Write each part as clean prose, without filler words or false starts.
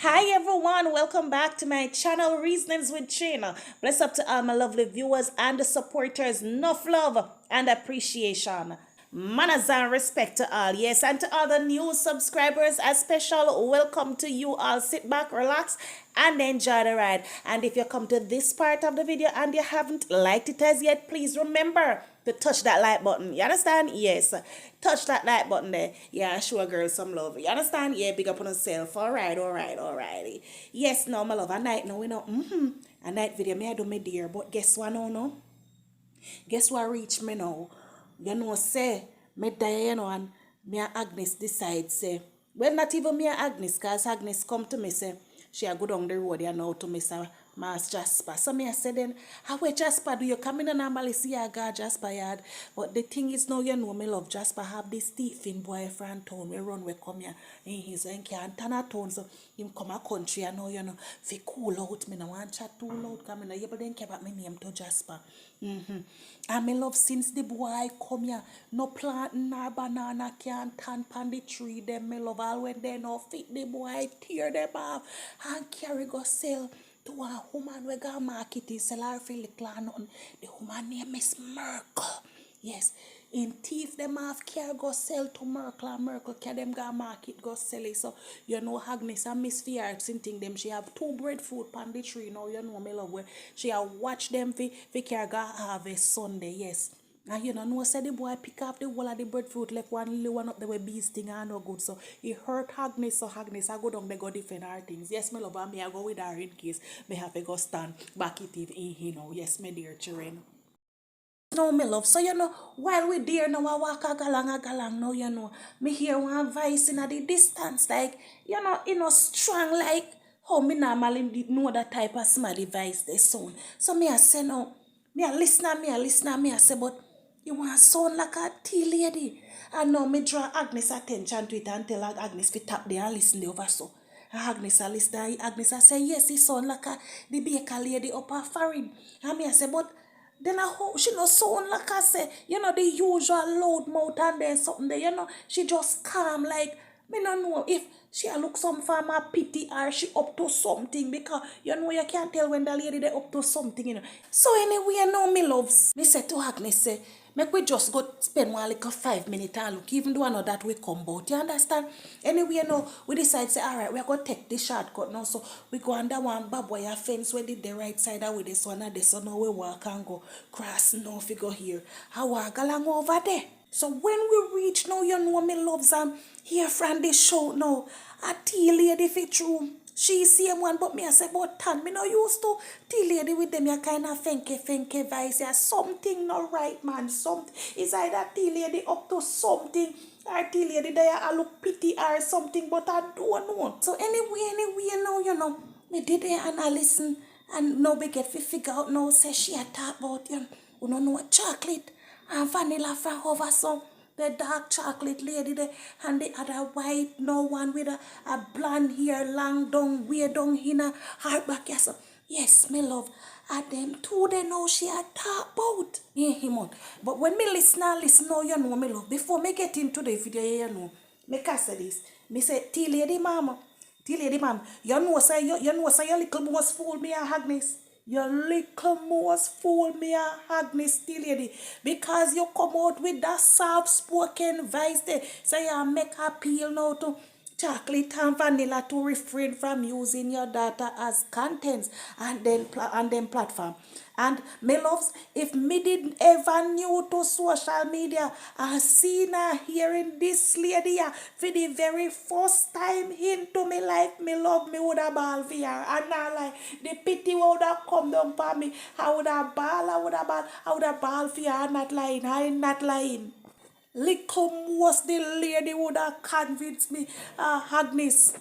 Hi everyone, welcome back to my channel Reasonings with Trina. Bless up to all my lovely viewers and the supporters. Enough love and appreciation. Manners and respect to all. Yes, and to all the new subscribers, a special welcome to you all. Sit back, relax, and enjoy the ride. And if you come to this part of the video and you haven't liked it as yet, please remember to touch that like button. You understand? Yes. Touch that like button there. Yeah, show a girl some love. You understand? Yeah, big up on yourself. Alright, alright, alright. Yes, no, my love. A night now, we know. A night video, me I do me dear. But guess what now, no? Guess what reach me now? You know, say, me die, you know, and me and Agnes decide, say, well, not even me and Agnes, because Agnes come to me, say, she a go down the road, you know, to me, say, Mass Jasper. So me I say then, how way Jasper do you come in and normally see a guy Jasper yard? But the thing is now, you know, me love Jasper have this thieving boyfriend town. We run, we come here, and he's in can't turn a town, so him come a country, you know, fi cool out, me no want chat too loud, come in, you but then keep up my name to Jasper. And me love since the boy come here, no planting nor banana can't turn pan the tree, them me love all when they no fit the boy, tear them off, and carry go sell to a woman we got market is sell her for little or nothing. The woman name is Merkel. Yes. In thief them off care go sell to Merkel and Merkel care them go market go sell it. So you know Agnes and Miss Fiat thing them she have two breadfruit pan the tree now you know me love where she have watch them for care go harvest Sunday. Yes. And you know, say the boy pick up the whole of the breadfruit like one little one up there with bees thing and no good. So he hurt Agnes, so Agnes I go down they go defend her things. Yes, my love, and me I go with her in case me have to go stand back it if you know. Yes, my dear children. No, my love. So, you know, while we there now, I walk a galang now, you know, me hear one voice in the distance, like, you know, strong, like, how me normally know that type of small device they sound. So, me I say, no, me I listen, me I say, but you want sound like a tea lady. And now me draw Agnes attention to it and tell Agnes to tap there and listen the over so. And Agnes a listen, Agnes I say, yes, it sound like the baker lady up her forehead. And me I say, but then I hope she no sound like I say, you know, the usual loud mouth and then something there, you know, she just calm like, me no know if she a look some for my pity or she up to something because, you know, you can't tell when the lady they up to something, you know. So anyway, now me loves, me say to Agnes, say, make we just go spend one like a 5 minutes and look, even though I know that we come out. You understand? Anyway, now we decide say, all right, we're going to take the shortcut now. So we go under one barbed wire fence where the right side and with this one and this. So now we walk and go cross now if we go here. I walk along over there. So when we reach now, you know me loves and here from the show now. A tea lady fit room. She same one, but me I say, but tan, me no used to tea lady with them, you kind of fenke vice. Yeah, something not right, man. Something is either tea lady up to something, or tea lady there I look pity or something, but I don't know. So anyway, now you know, me did it and I listen, and now we get to figure out now, say she a talk about, you know chocolate and vanilla from over some. The dark chocolate lady there, and the other white, no one with a blonde hair, long down, way down in a hard back. Yes, yes, me love. And them two, they know she a talk about. Yeah, him on. But when me listen, now you know me love. Before me get into the video, you know, me can say this. Me say, tea lady mama, you know say your little mouse fool me and Agnes. Your little mouse fool me and Agnes tea lady. Because you come out with that soft spoken voice there. So you make appeal now to chocolate and vanilla to refrain from using your data as contents and then platform. And me loves, if me didn't ever new to social media, I seen her hearing this lady for the very first time into me life, me love me would have ball for her. And now like the pity would have come down for me. I would have ball for her. I'm not lying. I ain't not lying. Little most the lady would have convinced me, Agnes.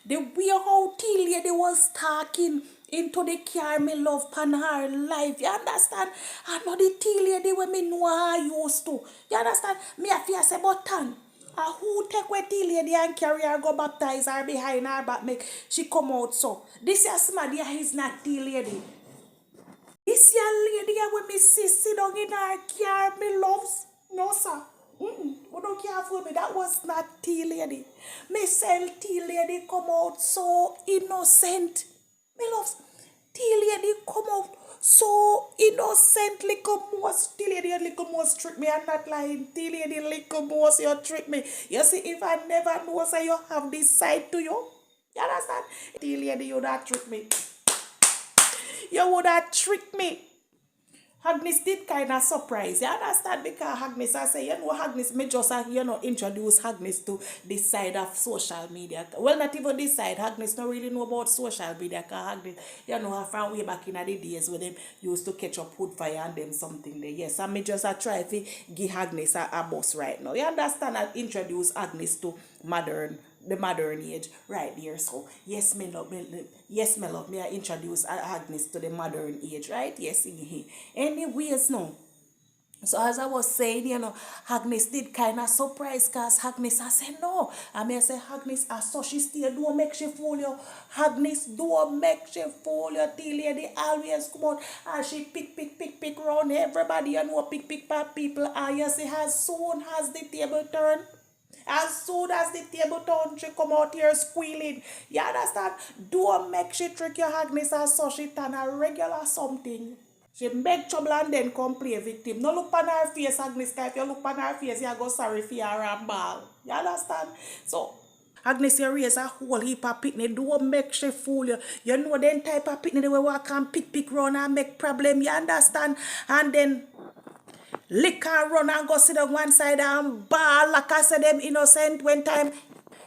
The way how tea lady was talking into the car, me love pan her life. You understand? I know the tea lady when me know her used to. You understand? Me a fear say button. Who take where tea lady and carry her go baptize her behind her back make she come out so. This your somebody is not tea lady. This your lady when me see sit down in her car, me loves. No sir. We don't no can't fool me. That was not tlady. Me sell tlady come out so innocent. Me love tlady come out so innocent. Little most tlady and little most trick me. I'm not lying. Tlady little most you trick me. You see, if I never know say you have this side to you. You understand? Tlady, you that trick me. You would have tricked me. Agnes did kind of surprise. You understand? Because Agnes, I say, Agnes, me just, introduce Agnes to this side of social media. Well, not even this side. Agnes don't really know about social media. Because Agnes, her from way back in the days when them used to catch up wood fire and them something there. Yes, and me just try to give Agnes a bus right now. You understand? I introduce Agnes to the modern age right there. So yes, me love me I introduce Agnes to the modern age, right? Yes, anyways, no. So as I was saying, Agnes did kind of surprise because Agnes, I said no. I say, Agnes, I saw she still don't make she fool you. Agnes don't make she fool you. Tlady always come out and she pick round everybody pick people. And you see, as soon as the table turn, as soon as the table turn, she come out here squealing. You understand? Don't make she trick your Agnes and so she turn a regular something. She make trouble and then come play victim. No look on her face, Agnes. If you look on her face, you go sorry for her and ball. You understand? So, Agnes, you raise a whole heap of picnic. Don't make she fool you. You know them type of picnic where walk and pick round and make problem. You understand? And then lick and run and go sit on one side and ball like I said them innocent when time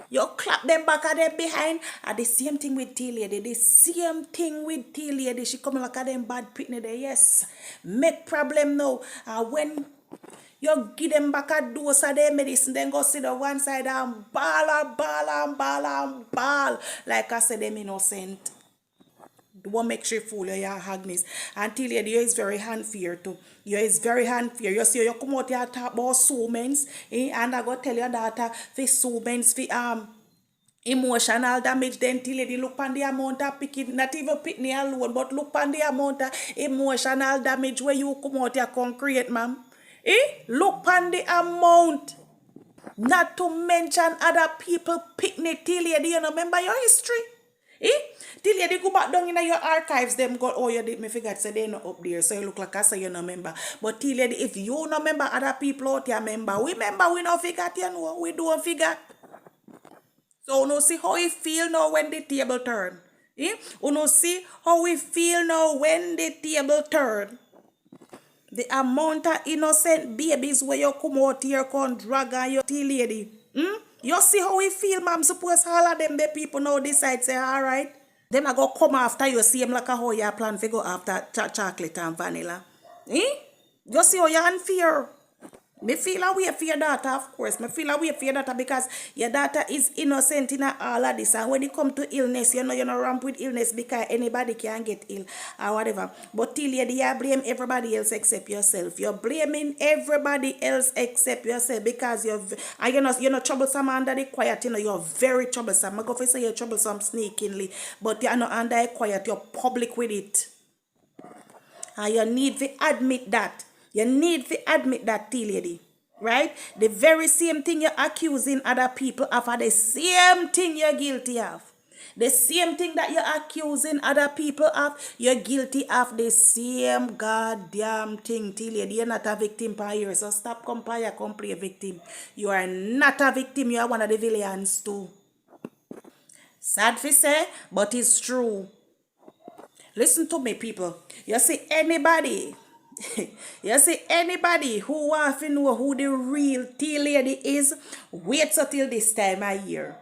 you clap them back at them behind. And the same thing with tlady. The same thing with tlady. She come like at them bad pitney there. Yes. Make problem now. And when you give them back a dose of their medicine, then go sit on one side and ball. Like I said, them innocent. Don't make sure fool you, Agnes. And tlady, you is very unfair too. You is very unfair. You see, you come out here talk about sumens, and I go tell your daughter for sumens, for emotional damage. Then tlady look on the amount of picking, not even picking alone, but look on the amount of emotional damage where you come out here can create, ma'am. Look on the amount. Not to mention other people picnic tlady. You remember your history? Tlady go back down in your archives, them go, oh, you did me forget, so they not up there, so you look like I say you no member. But tlady, if you no member, other people out here member, we no forget, we don't forget. So, you see how we feel now when the table turn. You see how we feel now when the table turn. The amount of innocent babies where you come out here, come drag on your tlady. You see how we feel, ma'am? Suppose all of them, the people now decide, say, all right. Them I go come after you, see them like a how you plan to go after chocolate and vanilla. You see how you unfair. Me feel a way for your daughter, of course. Me feel a way for your daughter because your daughter is innocent in all of this. And when it come to illness, you know ramp with illness because anybody can get ill or whatever. But tlady, you blame everybody else except yourself. You're blaming everybody else except yourself because you're not troublesome under the quiet. You're very troublesome. I'm going to say you're troublesome sneakingly, but you're not under the quiet. You're public with it. And you need to admit that. You need to admit that, tlady. Right? The very same thing you're accusing other people of are the same thing you're guilty of. The same thing that you're accusing other people of, you're guilty of the same goddamn thing, tlady. You're not a victim per year, so stop compare, come play a victim. You are not a victim, you are one of the villains too. Sad to say, but it's true. Listen to me, people. You see anybody who wants to know who the real tlady is, wait till this time of year.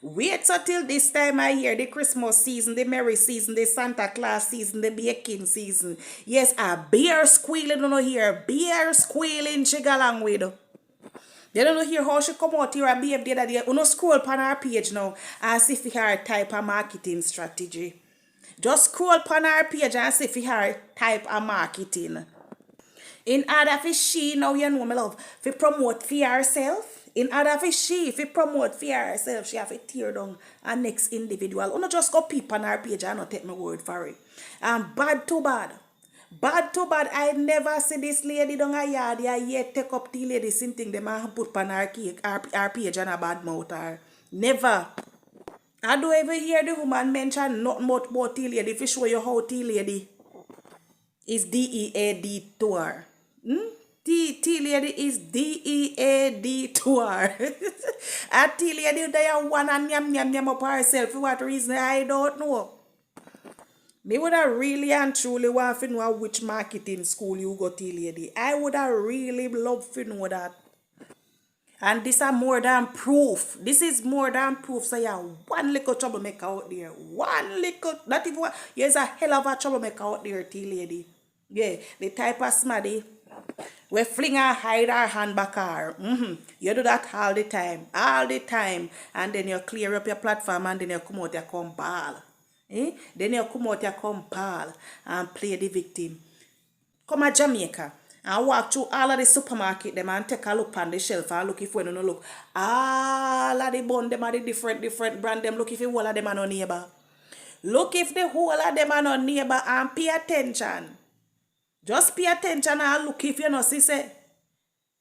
Wait till this time of year, the Christmas season, the Merry season, the Santa Claus season, the baking season. Yes, a bear squealing on here. Bear squealing she go along with. They don't hear how she come out here and behave the other day. You know, scroll on her page now and see if her type of marketing strategy. Just scroll on her page and see if her type of marketing. In order for she, now you know, my love, to promote for herself, in order for she, if promote for herself, she have to tear down her next individual. You not just go peep on her page and not take my word for it. And bad to bad. Bad to bad, I never see this lady down a yard yet take up the lady same thing them and put on her cake, her page and a bad mouth her. Never. I don't ever hear the woman mention nothing about tea lady. If you show you how tea lady is DEAD to her. Tea lady is DEAD to her. A tea lady they are one and yam up herself. For what reason I don't know. Me would have really and truly want to know which marketing school you go tea lady. I would have really loved to know that. And this are more than proof. This is more than proof. So yeah, one little troublemaker out there. One little, not even one. There's a hell of a troublemaker out there, tea lady. Yeah, the type of smaddy. We fling her, hide her hand back her. You do that all the time. All the time. And then you clear up your platform and then you come out, you come ball. Then you come out, you come ball and play the victim. Come to Jamaica and walk through all of the supermarket them and take a look on the shelf and look if we don't look. All of the bun them are the different brand them. Look if the whole of them are no neighbor. Look if the whole of them are no neighbor and pay attention. Just pay attention and look if you know see say.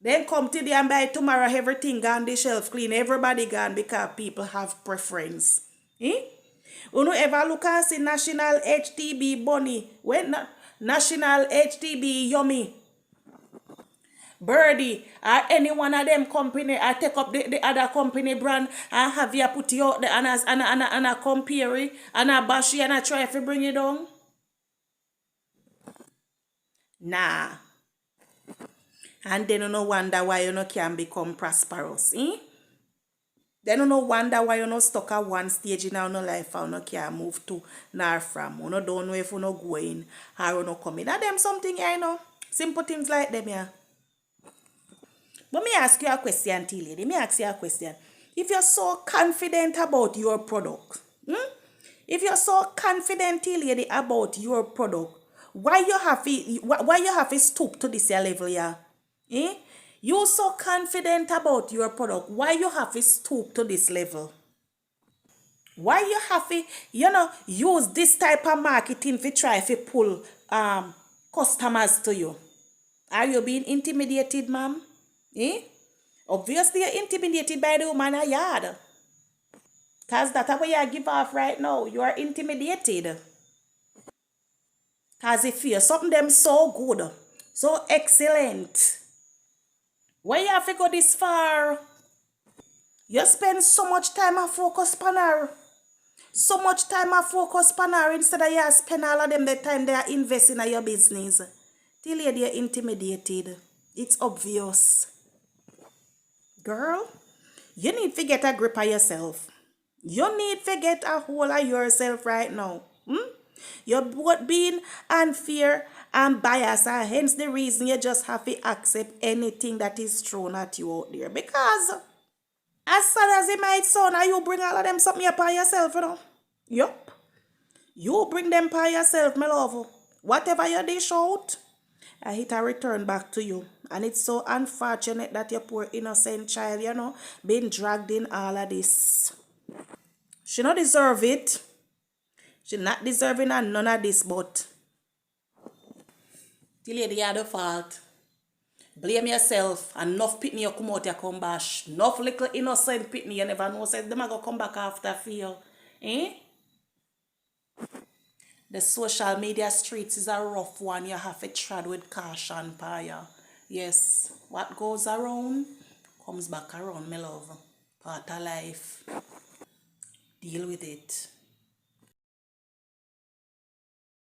Then come today and buy tomorrow everything gone the shelf clean. Everybody gone because people have preference. You ever look and see National HTB Bunny? When National HTB Yummy, Birdie, or any one of them company, I take up the other company brand and have you put you out there and a compare it and a bash you and a try to bring it down? Nah. And then you no wonder why you no can become prosperous, Then you no wonder why you no stuck at one stage in our life and you no can move to nor from. You no don't know if you no going or you no coming. That them something here, Simple things like them, yeah. But me ask you a question, tea lady. Me ask you a question. If you're so confident about your product, if you're so confident, tea lady, about your product, why you have to stoop to this level, yeah? You so confident about your product. Why you have to stoop to this level? Why you have to, use this type of marketing to try to pull customers to you? Are you being intimidated, ma'am? Obviously, you're intimidated by the woman in yard. Because that's what you give off right now. You are intimidated. Because if you're something them so good, so excellent, why you have to go this far? You spend so much time and focus on her. So much time and focus on her instead of you spend all of them the time they are investing in your business. Till you're intimidated. It's obvious. Girl, you need to get a grip of yourself. You need to get a hold of yourself right now. You're both being unfair and biased, and hence the reason you just have to accept anything that is thrown at you out there. Because as sad as it might sound, you bring all of them something upon yourself, Yup. You bring them by yourself, my love. Whatever you dish out, I hit a return back to you. And it's so unfortunate that your poor innocent child, being dragged in all of this. She not deserve it. She not deserving of none of this, but the lady had the fault. Blame yourself. Enough pitney you come out, you come bash. Enough little innocent pitney you never know. Said them are going to come back after feel. The social media streets is a rough one. You have to tread with caution, Paya. Yes, what goes around comes back around, my love. Part of life. Deal with it.